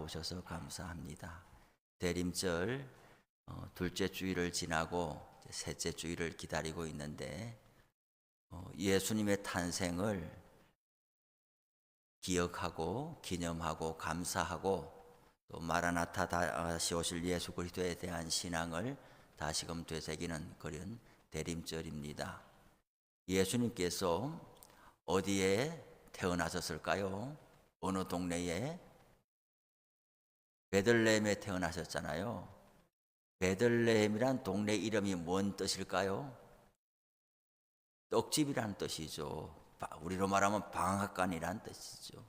나오셔서 감사합니다. 대림절 둘째 주일을 지나고 셋째 주일을 기다리고 있는데 예수님의 탄생을 기억하고 기념하고 감사하고 또 마라나타 다시 오실 예수 그리스도에 대한 신앙을 다시금 되새기는 그런 대림절입니다. 예수님께서 어디에 태어나셨을까요? 어느 동네에? 베들레헴에 태어나셨잖아요. 베들레헴이란 동네 이름이 뭔 뜻일까요? 떡집이라는 뜻이죠. 우리로 말하면 방앗간이라는 뜻이죠.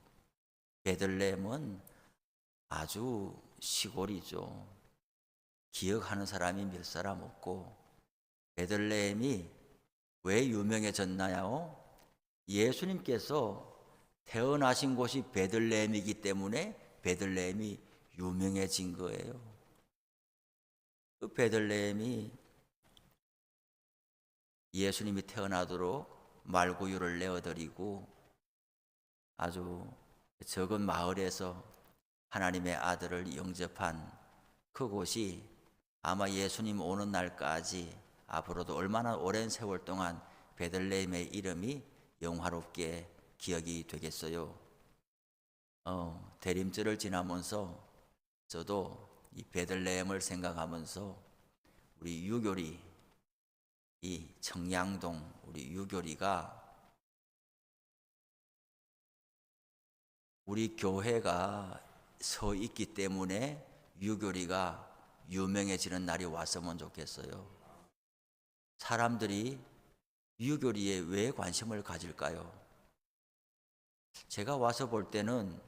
베들레헴은 아주 시골이죠. 기억하는 사람이 몇 사람 없고, 베들레헴이 왜 유명해졌나요? 예수님께서 태어나신 곳이 베들레헴이기 때문에 베들레헴이 유명해진 거예요. 그 베들레헴이 예수님이 태어나도록 말구유를 내어드리고 아주 적은 마을에서 하나님의 아들을 영접한 그곳이 아마 예수님 오는 날까지 앞으로도 얼마나 오랜 세월 동안 베들레헴의 이름이 영화롭게 기억이 되겠어요. 대림절을 지나면서 저도 이 베들레헴을 생각하면서 우리 유교리, 이 청량동 우리 유교리가 우리 교회가 서 있기 때문에 유교리가 유명해지는 날이 왔으면 좋겠어요. 사람들이 유교리에 왜 관심을 가질까요? 제가 와서 볼 때는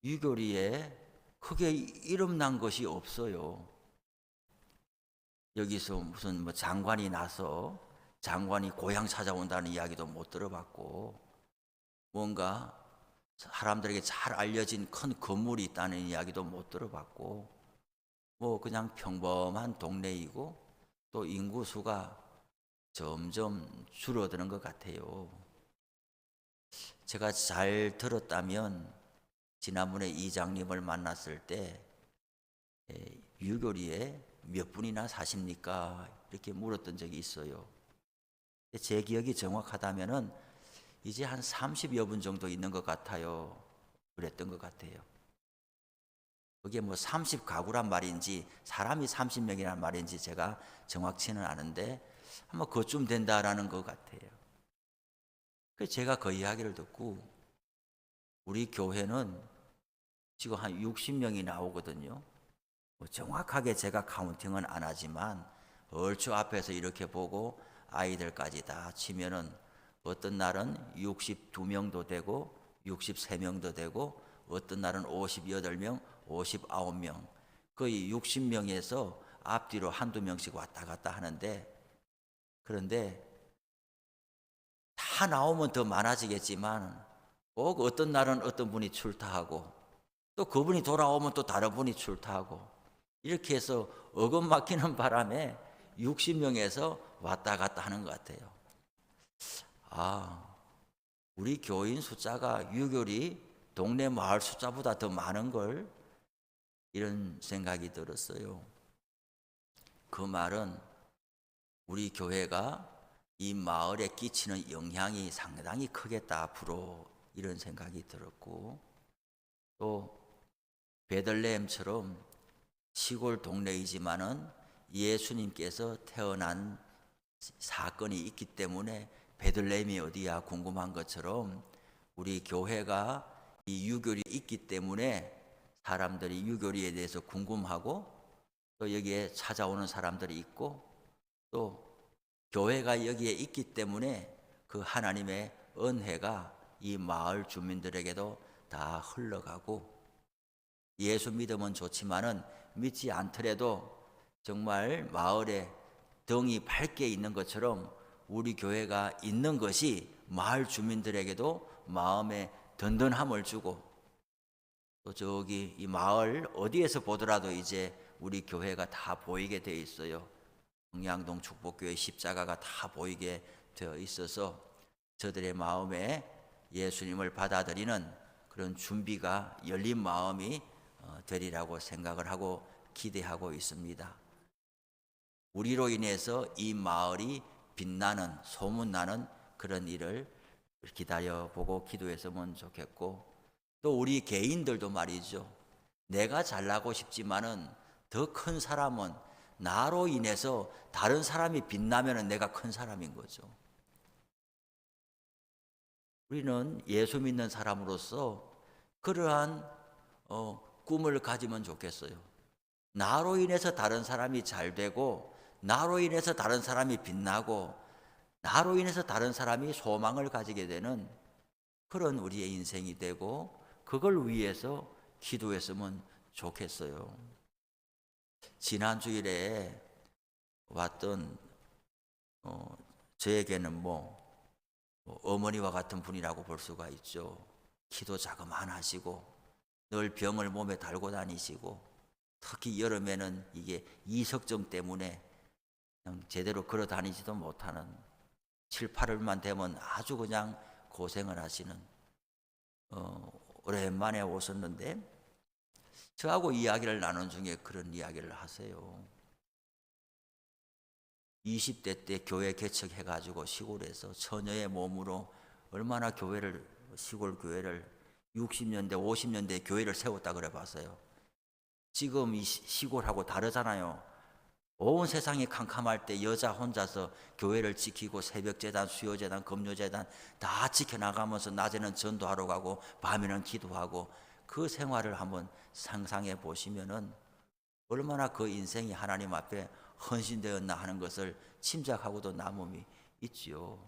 유교리에 크게 이름 난 것이 없어요. 여기서 무슨 장관이 나서 장관이 고향 찾아온다는 이야기도 못 들어봤고, 뭔가 사람들에게 잘 알려진 큰 건물이 있다는 이야기도 못 들어봤고, 그냥 평범한 동네이고 또 인구수가 점점 줄어드는 것 같아요. 제가 잘 들었다면 지난번에 이장님을 만났을 때 유교리에 몇 분이나 사십니까? 이렇게 물었던 적이 있어요. 제 기억이 정확하다면은 이제 한 30여 분 정도 있는 것 같아요. 그랬던 것 같아요. 그게 30가구란 말인지 사람이 30명이란 말인지 제가 정확치는 않은데 아마 그쯤 된다라는 것 같아요. 그래서 제가 그 이야기를 듣고 우리 교회는 지금 한 60명이 나오거든요. 정확하게 제가 카운팅은 안 하지만 얼추 앞에서 이렇게 보고 아이들까지 다 치면은 어떤 날은 62명도 되고 63명도 되고 어떤 날은 58명, 59명, 거의 60명에서 앞뒤로 한두 명씩 왔다 갔다 하는데, 그런데 다 나오면 더 많아지겠지만 꼭 어떤 날은 어떤 분이 출타하고 또 그분이 돌아오면 또 다른 분이 출타하고 이렇게 해서 어긋막히는 바람에 60명에서 왔다 갔다 하는 것 같아요. 우리 교인 숫자가 유교리 동네 마을 숫자보다 더 많은 걸, 이런 생각이 들었어요. 그 말은 우리 교회가 이 마을에 끼치는 영향이 상당히 크겠다 앞으로, 이런 생각이 들었고, 또 베들레헴처럼 시골 동네이지만은 예수님께서 태어난 사건이 있기 때문에 베들레헴이 어디야 궁금한 것처럼 우리 교회가 이 유교리 있기 때문에 사람들이 유교리에 대해서 궁금하고 또 여기에 찾아오는 사람들이 있고 또 교회가 여기에 있기 때문에 그 하나님의 은혜가 이 마을 주민들에게도 다 흘러가고, 예수 믿으면 좋지만은 믿지 않더라도 정말 마을에 덩이 밝게 있는 것처럼 우리 교회가 있는 것이 마을 주민들에게도 마음에 든든함을 주고, 또 저기 이 마을 어디에서 보더라도 이제 우리 교회가 다 보이게 되어 있어요. 청량동 축복교회 십자가가 다 보이게 되어 있어서 저들의 마음에 예수님을 받아들이는 그런 준비가 열린 마음이 되리라고 생각을 하고 기대하고 있습니다. 우리로 인해서 이 마을이 빛나는 소문나는 그런 일을 기다려보고 기도했으면 좋겠고, 또 우리 개인들도 말이죠. 내가 잘나고 싶지만은 더 큰 사람은 나로 인해서 다른 사람이 빛나면 내가 큰 사람인 거죠. 우리는 예수 믿는 사람으로서 그러한 꿈을 가지면 좋겠어요. 나로 인해서 다른 사람이 잘 되고, 나로 인해서 다른 사람이 빛나고, 나로 인해서 다른 사람이 소망을 가지게 되는 그런 우리의 인생이 되고, 그걸 위해서 기도했으면 좋겠어요. 지난 주일에 왔던 저에게는 어머니와 같은 분이라고 볼 수가 있죠. 키도 자그만하시고 늘 병을 몸에 달고 다니시고, 특히 여름에는 이게 이석증 때문에 그냥 제대로 걸어 다니지도 못하는, 7, 8월만 되면 아주 그냥 고생을 하시는 오랜만에 오셨는데, 저하고 이야기를 나눈 중에 그런 이야기를 하세요. 20대 때 교회 개척해가지고 시골에서 처녀의 몸으로 얼마나 시골 교회를 60년대, 50년대 교회를 세웠다 그래 봤어요. 지금 이 시골하고 다르잖아요. 온 세상이 캄캄할 때 여자 혼자서 교회를 지키고 새벽재단, 수요재단, 금요재단 다 지켜나가면서 낮에는 전도하러 가고 밤에는 기도하고, 그 생활을 한번 상상해 보시면은 얼마나 그 인생이 하나님 앞에 헌신되었나 하는 것을 짐작하고도 남음이 있지요.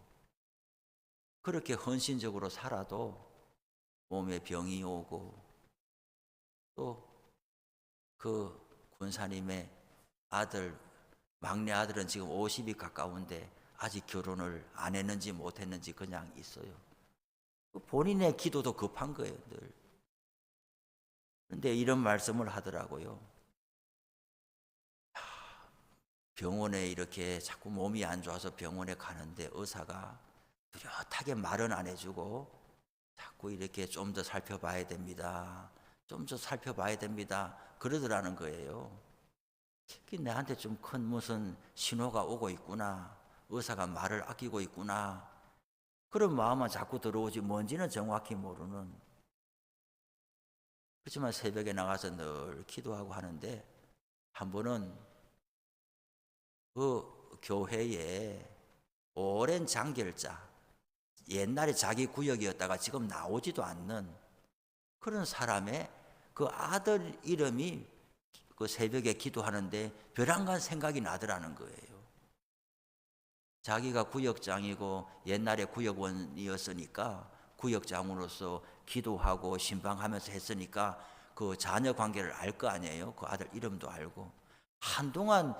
그렇게 헌신적으로 살아도 몸에 병이 오고, 또 그 군사님의 아들, 막내 아들은 지금 50이 가까운데 아직 결혼을 안 했는지 못 했는지 그냥 있어요. 본인의 기도도 급한 거예요, 늘. 그런데 이런 말씀을 하더라고요. 병원에 이렇게 자꾸 몸이 안 좋아서 병원에 가는데 의사가 뚜렷하게 말은 안 해주고 자꾸 이렇게 좀 더 살펴봐야 됩니다, 좀 더 살펴봐야 됩니다 그러더라는 거예요. 내한테 좀 큰 무슨 신호가 오고 있구나, 의사가 말을 아끼고 있구나, 그런 마음은 자꾸 들어오지 뭔지는 정확히 모르는. 그렇지만 새벽에 나가서 늘 기도하고 하는데, 한 번은 그 교회에 오랜 장결자, 옛날에 자기 구역이었다가 지금 나오지도 않는 그런 사람의 그 아들 이름이 그 새벽에 기도하는데 벼랑간 생각이 나더라는 거예요. 자기가 구역장이고 옛날에 구역원이었으니까 구역장으로서 기도하고 신방하면서 했으니까 그 자녀 관계를 알 거 아니에요. 그 아들 이름도 알고. 한동안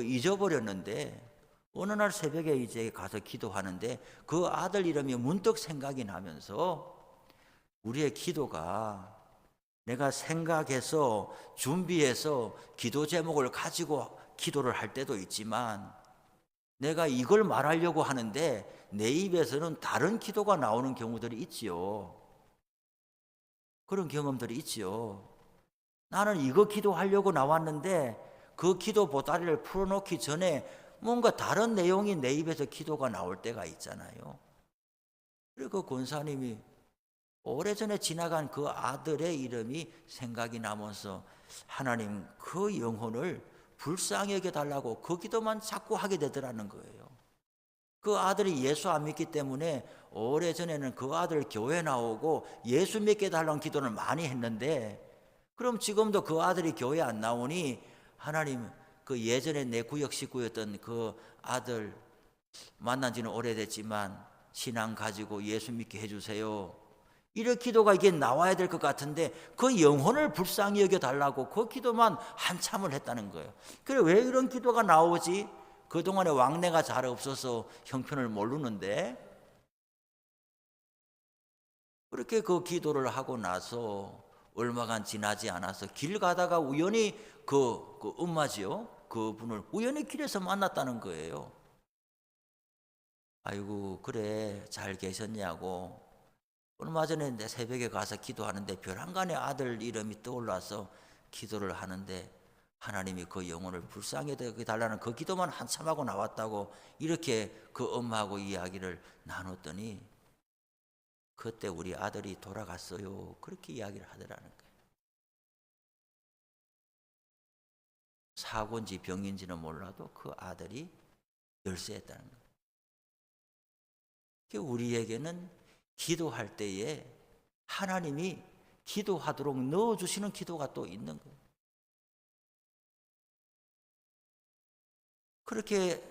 잊어버렸는데 어느 날 새벽에 이제 가서 기도하는데 그 아들 이름이 문득 생각이 나면서, 우리의 기도가 내가 생각해서 준비해서 기도 제목을 가지고 기도를 할 때도 있지만, 내가 이걸 말하려고 하는데 내 입에서는 다른 기도가 나오는 경우들이 있지요. 그런 경험들이 있지요. 나는 이거 기도하려고 나왔는데 그 기도 보따리를 풀어놓기 전에 뭔가 다른 내용이 내 입에서 기도가 나올 때가 있잖아요. 그리고 그 권사님이 오래전에 지나간 그 아들의 이름이 생각이 나면서 하나님 그 영혼을 불쌍히 여겨달라고 그 기도만 자꾸 하게 되더라는 거예요. 그 아들이 예수 안 믿기 때문에 오래전에는 그 아들 교회 나오고 예수 믿게 해달라는 기도를 많이 했는데, 그럼 지금도 그 아들이 교회 안 나오니 하나님 그 예전에 내 구역 식구였던 그 아들 만난 지는 오래됐지만 신앙 가지고 예수 믿게 해주세요, 이런 기도가 이게 나와야 될 것 같은데 그 영혼을 불쌍히 여겨달라고 그 기도만 한참을 했다는 거예요. 그래, 왜 이런 기도가 나오지? 그동안에 왕래가 잘 없어서 형편을 모르는데, 그렇게 그 기도를 하고 나서 얼마간 지나지 않아서 길 가다가 우연히 그 엄마지요, 그분을 우연히 길에서 만났다는 거예요. 아이고 그래 잘 계셨냐고, 얼마 전에 내 새벽에 가서 기도하는데 벼랑간에 아들 이름이 떠올라서 기도를 하는데 하나님이 그 영혼을 불쌍히 달라는 그 기도만 한참 하고 나왔다고 이렇게 그 엄마하고 이야기를 나눴더니 그때 우리 아들이 돌아갔어요. 그렇게 이야기를 하더라는 거예요. 사고인지 병인지는 몰라도 그 아들이 열쇠했다는 거예요. 우리에게는 기도할 때에 하나님이 기도하도록 넣어주시는 기도가 또 있는 거예요. 그렇게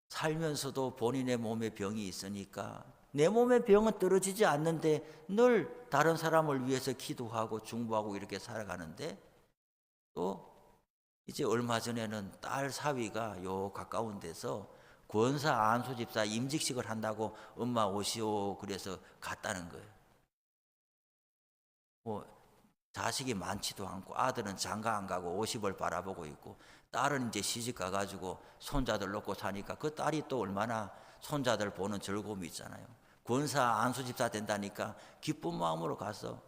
살면서도 본인의 몸에 병이 있으니까 내 몸의 병은 떨어지지 않는데 늘 다른 사람을 위해서 기도하고 중보하고 이렇게 살아가는데 또 이제 얼마 전에는 딸 사위가 요 가까운 데서 권사 안수 집사 임직식을 한다고 엄마 오시오 그래서 갔다는 거예요. 뭐 자식이 많지도 않고 아들은 장가 안 가고 50을 바라보고 있고 딸은 이제 시집 가가지고 손자들 놓고 사니까 그 딸이 또 얼마나 손자들 보는 즐거움이 있잖아요. 권사 안수 집사 된다니까 기쁜 마음으로 가서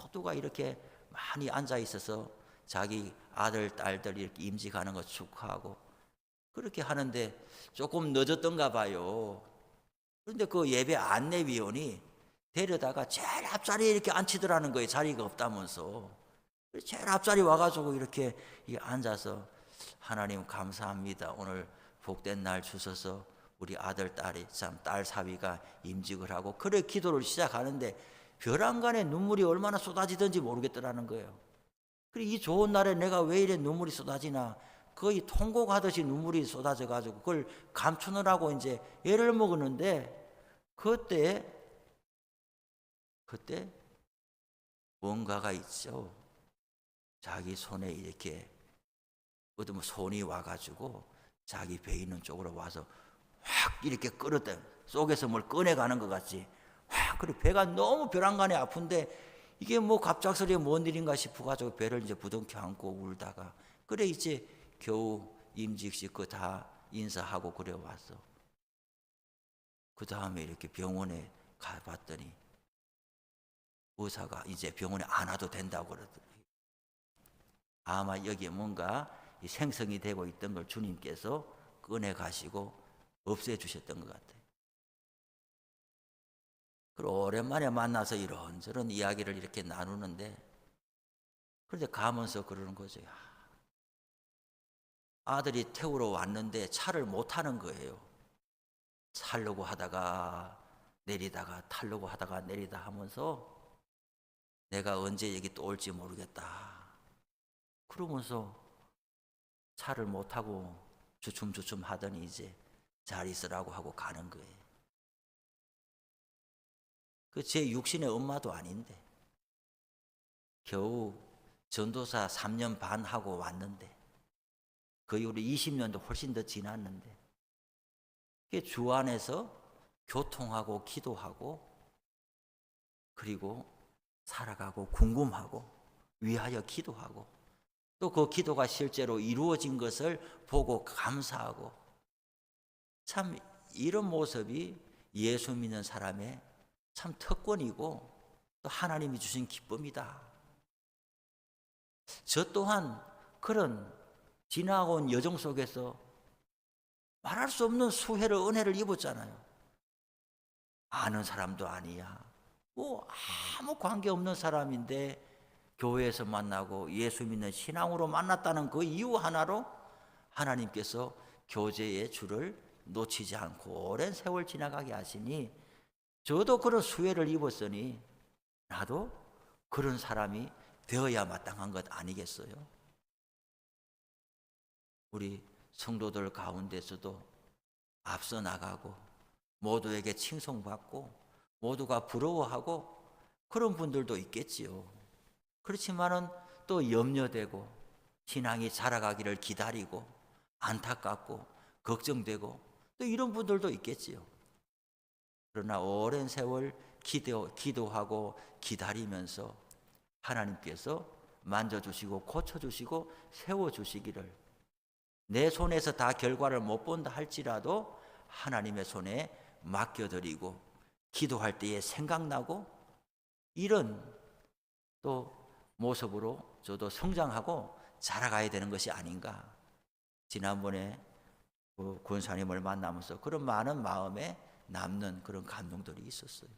모두가 이렇게 많이 앉아 있어서 자기 아들 딸들 이렇게 임직하는 거 축하하고 그렇게 하는데 조금 늦었던가 봐요. 그런데 그 예배 안내위원이 데려다가 제일 앞자리에 이렇게 앉히더라는 거예요. 자리가 없다면서. 제일 앞자리 와가지고 이렇게 앉아서 하나님 감사합니다. 오늘 복된 날 주셔서 우리 아들 딸이 참 딸 사위가 임직을 하고 그래 기도를 시작하는데 벼랑간에 눈물이 얼마나 쏟아지던지 모르겠더라는 거예요. 그래 이 좋은 날에 내가 왜 이래 눈물이 쏟아지나 거의 통곡하듯이 눈물이 쏟아져 가지고 그걸 감추느라고 이제 애를 먹었는데 그때 뭔가가 있죠. 자기 손에 이렇게 어떤 손이 와가지고 자기 배 있는 쪽으로 와서 확 이렇게 끌었다. 속에서 뭘 꺼내가는 것 같지. 확 그리고 배가 너무 벼랑간에 아픈데 이게 뭐 갑작스레 뭔 일인가 싶어가지고 배를 이제 부둥켜 안고 울다가 그래 이제 겨우 임직식 그 다 인사하고 그래 왔어. 그 다음에 이렇게 병원에 가봤더니 의사가 이제 병원에 안 와도 된다고 그러더라고요. 아마 여기에 뭔가 생성이 되고 있던 걸 주님께서 꺼내 가시고 없애주셨던 것 같아요. 그리고 오랜만에 만나서 이런저런 이야기를 이렇게 나누는데 그런데 가면서 그러는 거죠. 아들이 태우러 왔는데 차를 못 타는 거예요. 타려고 하다가 내리다가 타려고 하다가 내리다 하면서 내가 언제 여기 또 올지 모르겠다. 그러면서 차를 못 타고 주춤주춤 하더니 이제 잘 있으라고 하고 가는 거예요. 그 제 육신의 엄마도 아닌데 겨우 전도사 3년 반 하고 왔는데 거의 우리 20년도 훨씬 더 지났는데 주 안에서 교통하고 기도하고 그리고 살아가고 궁금하고 위하여 기도하고 또 그 기도가 실제로 이루어진 것을 보고 감사하고 참 이런 모습이 예수 믿는 사람의 참 특권이고 또 하나님이 주신 기쁨이다. 저 또한 그런 지나온 여정 속에서 말할 수 없는 수혜를 은혜를 입었잖아요. 아는 사람도 아니야. 뭐 아무 관계없는 사람인데 교회에서 만나고 예수 믿는 신앙으로 만났다는 그 이유 하나로 하나님께서 교제의 줄을 놓치지 않고 오랜 세월 지나가게 하시니 저도 그런 수혜를 입었으니 나도 그런 사람이 되어야 마땅한 것 아니겠어요? 우리 성도들 가운데서도 앞서 나가고 모두에게 칭송받고 모두가 부러워하고 그런 분들도 있겠지요. 그렇지만은 또 염려되고 신앙이 자라가기를 기다리고 안타깝고 걱정되고 또 이런 분들도 있겠지요. 그러나 오랜 세월 기도하고 기다리면서 하나님께서 만져주시고 고쳐주시고 세워주시기를 내 손에서 다 결과를 못 본다 할지라도 하나님의 손에 맡겨드리고 기도할 때에 생각나고 이런 또 모습으로 저도 성장하고 자라가야 되는 것이 아닌가. 지난번에 그 권사님을 만나면서 그런 많은 마음에 남는 그런 감동들이 있었어요.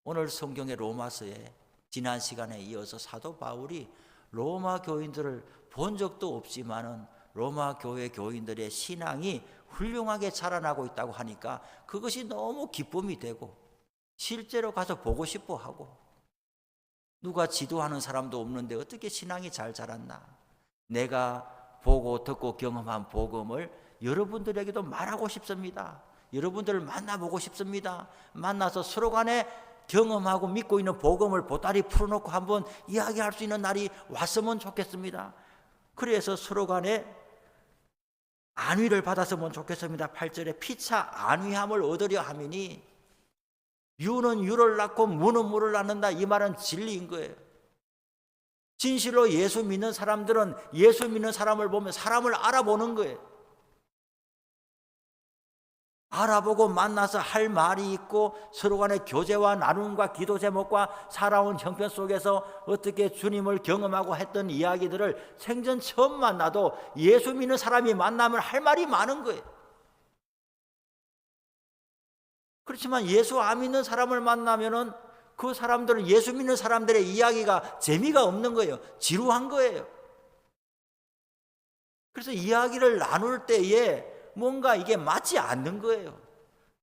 오늘 성경의 로마서에 지난 시간에 이어서 사도 바울이 로마 교인들을 본 적도 없지만은 로마 교회 교인들의 신앙이 훌륭하게 자라나고 있다고 하니까 그것이 너무 기쁨이 되고 실제로 가서 보고 싶어 하고, 누가 지도하는 사람도 없는데 어떻게 신앙이 잘 자랐나. 내가 보고 듣고 경험한 복음을 여러분들에게도 말하고 싶습니다. 여러분들을 만나보고 싶습니다. 만나서 서로 간에 경험하고 믿고 있는 복음을 보따리 풀어놓고 한번 이야기할 수 있는 날이 왔으면 좋겠습니다. 그래서 서로 간에 안위를 받았으면 좋겠습니다. 8절에 피차 안위함을 얻으려 함이니, 유는 유를 낳고 무는 무를 낳는다. 이 말은 진리인 거예요. 진실로 예수 믿는 사람들은 예수 믿는 사람을 보면 사람을 알아보는 거예요. 알아보고 만나서 할 말이 있고 서로 간의 교제와 나눔과 기도 제목과 살아온 형편 속에서 어떻게 주님을 경험하고 했던 이야기들을 생전 처음 만나도 예수 믿는 사람이 만나면 할 말이 많은 거예요. 그렇지만 예수 안 믿는 사람을 만나면은 그 사람들은 예수 믿는 사람들의 이야기가 재미가 없는 거예요. 지루한 거예요. 그래서 이야기를 나눌 때에 뭔가 이게 맞지 않는 거예요.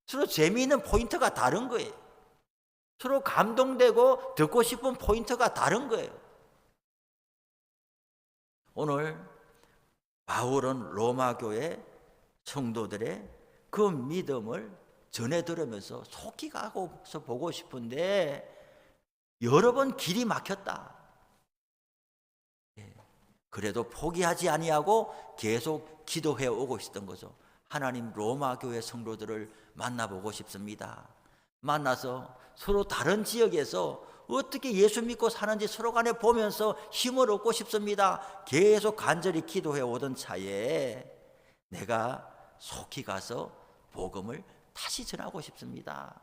서로 재미있는 포인트가 다른 거예요. 서로 감동되고 듣고 싶은 포인트가 다른 거예요. 오늘 바울은 로마 교회 성도들의 그 믿음을 전해 들으면서 속히 가고서 보고 싶은데 여러 번 길이 막혔다. 그래도 포기하지 아니하고 계속 기도해 오고 있었던 거죠. 하나님, 로마 교회 성도들을 만나보고 싶습니다. 만나서 서로 다른 지역에서 어떻게 예수 믿고 사는지 서로 간에 보면서 힘을 얻고 싶습니다. 계속 간절히 기도해 오던 차에 내가 속히 가서 복음을 다시 전하고 싶습니다.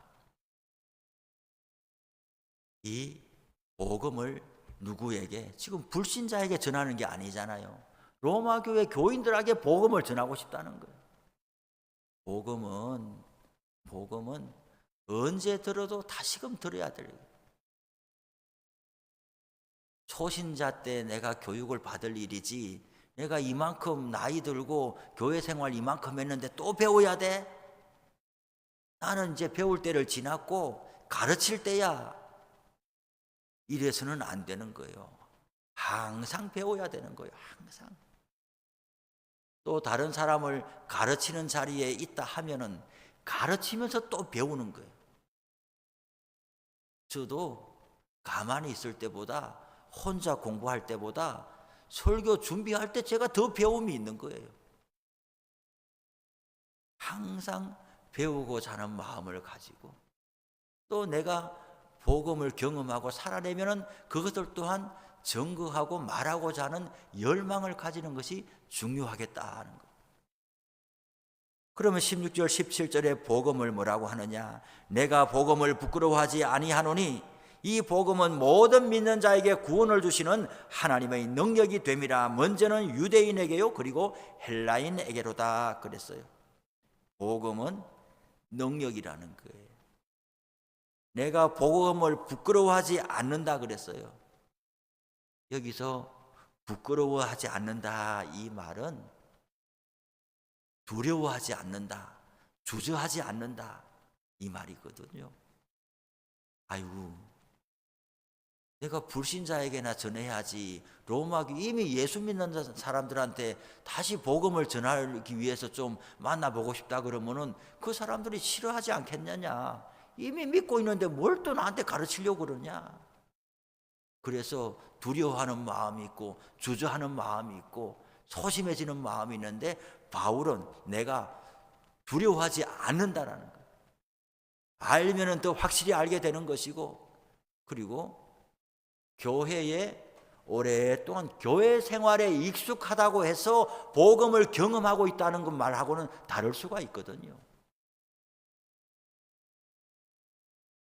이 복음을 누구에게? 지금 불신자에게 전하는 게 아니잖아요. 로마 교회 교인들에게 복음을 전하고 싶다는 거예요. 복음은 언제 들어도 다시금 들어야 돼요. 초신자 때 내가 교육을 받을 일이지, 내가 이만큼 나이 들고 교회 생활 이만큼 했는데 또 배워야 돼? 나는 이제 배울 때를 지났고 가르칠 때야. 이래서는 안 되는 거예요. 항상 배워야 되는 거예요. 항상. 또 다른 사람을 가르치는 자리에 있다 하면은 가르치면서 또 배우는 거예요. 저도 가만히 있을 때보다, 혼자 공부할 때보다 설교 준비할 때 제가 더 배움이 있는 거예요. 항상 배우고자 하는 마음을 가지고, 또 내가 복음을 경험하고 살아내면은 그것을 또한 증거하고 말하고자 하는 열망을 가지는 것이 중요하겠다는 거예요. 그러면 16절 17절에 복음을 뭐라고 하느냐? 내가 복음을 부끄러워하지 아니하노니 이 복음은 모든 믿는 자에게 구원을 주시는 하나님의 능력이 됨이라. 먼저는 유대인에게요 그리고 헬라인에게로다 그랬어요. 복음은 능력이라는 거예요. 내가 복음을 부끄러워하지 않는다 그랬어요. 여기서 부끄러워하지 않는다, 이 말은 두려워하지 않는다, 주저하지 않는다, 이 말이거든요. 아이고, 내가 불신자에게나 전해야지. 로마교 이미 예수 믿는 사람들한테 다시 복음을 전하기 위해서 좀 만나보고 싶다 그러면은 그 사람들이 싫어하지 않겠느냐. 이미 믿고 있는데 뭘 또 나한테 가르치려고 그러냐. 그래서 두려워하는 마음이 있고 주저하는 마음이 있고 소심해지는 마음이 있는데, 바울은 내가 두려워하지 않는다라는 거예요. 알면은 더 확실히 알게 되는 것이고, 그리고 교회에 오랫동안 교회 생활에 익숙하다고 해서 복음을 경험하고 있다는 것 말하고는 다를 수가 있거든요.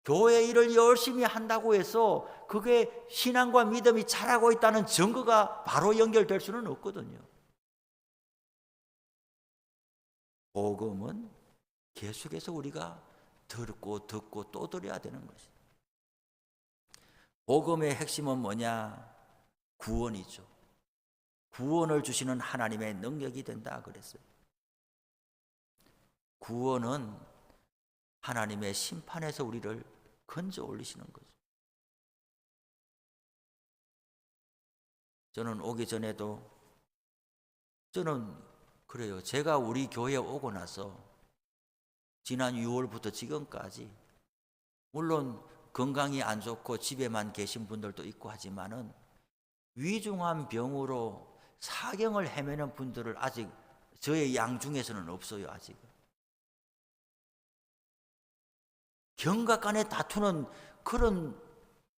교회 일을 열심히 한다고 해서 그게 신앙과 믿음이 자라고 있다는 증거가 바로 연결될 수는 없거든요. 복음은 계속해서 우리가 듣고 또 들어야 되는 것이죠. 복음의 핵심은 뭐냐? 구원이죠. 구원을 주시는 하나님의 능력이 된다 그랬어요. 구원은 하나님의 심판에서 우리를 건져 올리시는 거죠. 저는 오기 전에도 저는 그래요. 제가 우리 교회에 오고 나서 지난 6월부터 지금까지 물론 건강이 안 좋고 집에만 계신 분들도 있고 하지만은 위중한 병으로 사경을 헤매는 분들을 아직 저의 양 중에서는 없어요. 아직 경각 간에 다투는 그런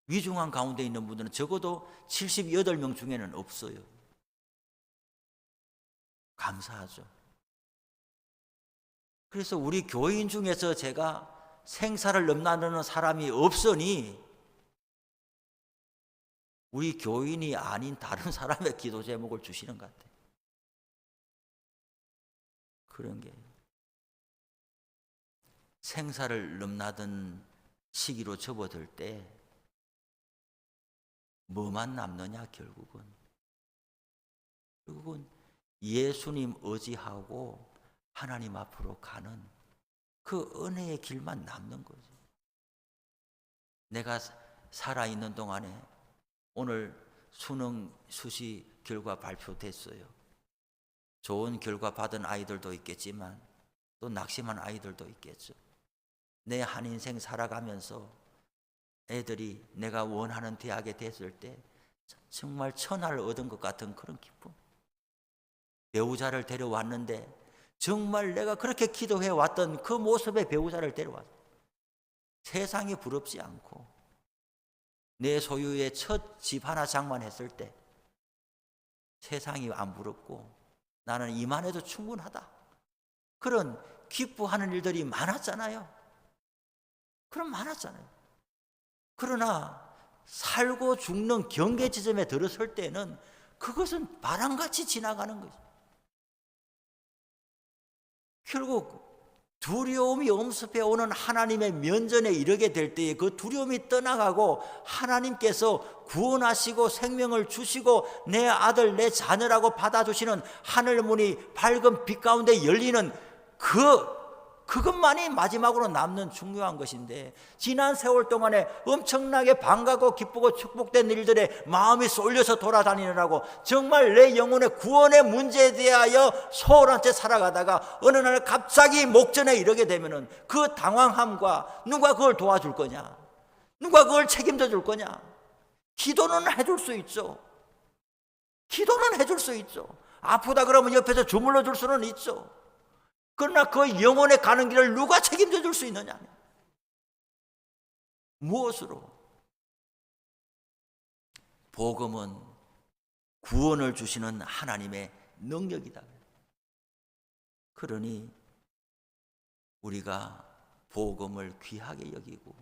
위중한 가운데 있는 분들은 적어도 78명 중에는 없어요. 감사하죠. 그래서 우리 교인 중에서 제가 생사를 넘나드는 사람이 없으니 우리 교인이 아닌 다른 사람의 기도 제목을 주시는 것 같아요. 그런 게 생사를 넘나든 시기로 접어들 때 뭐만 남느냐? 결국은 예수님 의지하고 하나님 앞으로 가는 그 은혜의 길만 남는 거죠. 내가 살아있는 동안에 오늘 수능 수시 결과 발표됐어요. 좋은 결과 받은 아이들도 있겠지만 또 낙심한 아이들도 있겠죠. 내 한 인생 살아가면서 애들이 내가 원하는 대학에 됐을 때 정말 천하를 얻은 것 같은 그런 기쁨. 배우자를 데려왔는데 정말 내가 그렇게 기도해 왔던 그 모습의 배우자를 데려왔어요. 세상이 부럽지 않고 내 소유의 첫 집 하나 장만했을 때 세상이 안 부럽고 나는 이만 해도 충분하다. 그런 기뻐하는 일들이 많았잖아요. 그럼 많았잖아요. 그러나 살고 죽는 경계 지점에 들어설 때는 그것은 바람같이 지나가는 거죠. 결국 두려움이 엄습해 오는 하나님의 면전에 이르게 될 때에 그 두려움이 떠나가고 하나님께서 구원하시고 생명을 주시고 내 아들 내 자녀라고 받아주시는 하늘 문이 밝은 빛 가운데 열리는 그것만이 마지막으로 남는 중요한 것인데 지난 세월 동안에 엄청나게 반가고 기쁘고 축복된 일들에 마음이 쏠려서 돌아다니느라고 정말 내 영혼의 구원의 문제에 대하여 소홀한 채 살아가다가 어느 날 갑자기 목전에 이르게 되면은 그 당황함과 누가 그걸 도와줄 거냐? 누가 그걸 책임져 줄 거냐? 기도는 해줄 수 있죠. 기도는 해줄 수 있죠. 아프다 그러면 옆에서 주물러 줄 수는 있죠. 그러나 그 영혼에 가는 길을 누가 책임져 줄 수 있느냐? 무엇으로? 복음은 구원을 주시는 하나님의 능력이다. 그러니 우리가 복음을 귀하게 여기고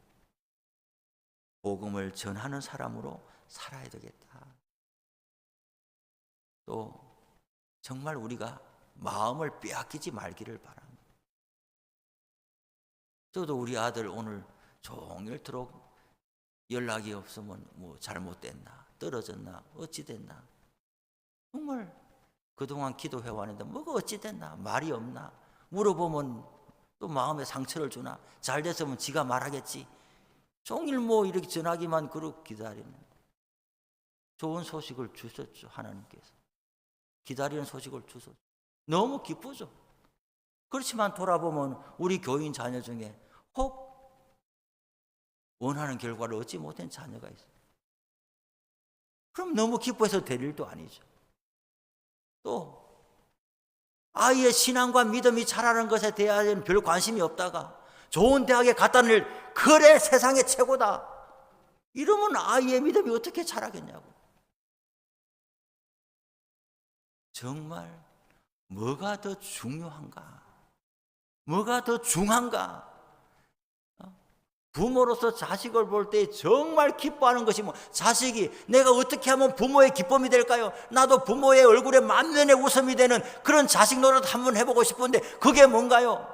복음을 전하는 사람으로 살아야 되겠다. 또 정말 우리가 마음을 빼앗기지 말기를 바랍니다. 저도 우리 아들 오늘 종일토록 연락이 없으면 뭐 잘못됐나 떨어졌나 어찌됐나 정말 그동안 기도해 왔는데 뭐가 어찌됐나 말이 없나 물어보면 또 마음에 상처를 주나 잘 됐으면 지가 말하겠지 종일 뭐 이렇게 전화기만 그렇게 기다리는 좋은 소식을 주셨죠. 하나님께서 기다리는 소식을 주셨죠. 너무 기쁘죠. 그렇지만 돌아보면 우리 교인 자녀 중에 혹 원하는 결과를 얻지 못한 자녀가 있어요. 그럼 너무 기뻐해서 될 일도 아니죠. 또 아이의 신앙과 믿음이 자라는 것에 대해서는 별 관심이 없다가 좋은 대학에 갔다는 일 그래 세상의 최고다 이러면 아이의 믿음이 어떻게 자라겠냐고. 정말 뭐가 더 중요한가? 뭐가 더 중한가? 부모로서 자식을 볼 때 정말 기뻐하는 것이 자식이 내가 어떻게 하면 부모의 기쁨이 될까요? 나도 부모의 얼굴에 만면의 웃음이 되는 그런 자식 노릇 한번 해보고 싶은데 그게 뭔가요?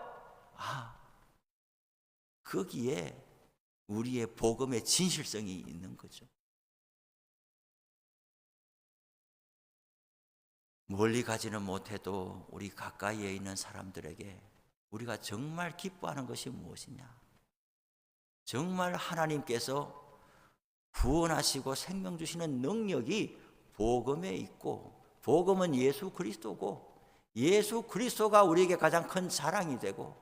거기에 우리의 복음의 진실성이 있는 거죠. 멀리 가지는 못해도 우리 가까이에 있는 사람들에게 우리가 정말 기뻐하는 것이 무엇이냐? 정말 하나님께서 구원하시고 생명 주시는 능력이 복음에 있고, 복음은 예수 그리스도고, 예수 그리스도가 우리에게 가장 큰 자랑이 되고,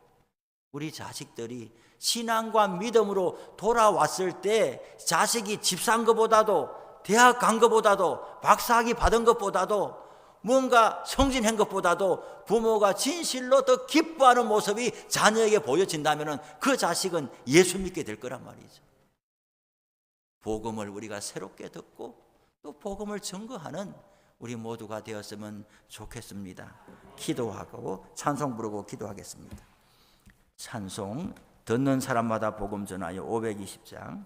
우리 자식들이 신앙과 믿음으로 돌아왔을 때 자식이 집 산 것보다도, 대학 간 것보다도, 박사학위 받은 것보다도, 뭔가 성진한 것보다도 부모가 진실로 더 기뻐하는 모습이 자녀에게 보여진다면 그 자식은 예수 믿게 될 거란 말이죠. 복음을 우리가 새롭게 듣고 또 복음을 증거하는 우리 모두가 되었으면 좋겠습니다. 기도하고 찬송 부르고 기도하겠습니다. 찬송 듣는 사람마다 복음 전하여 520장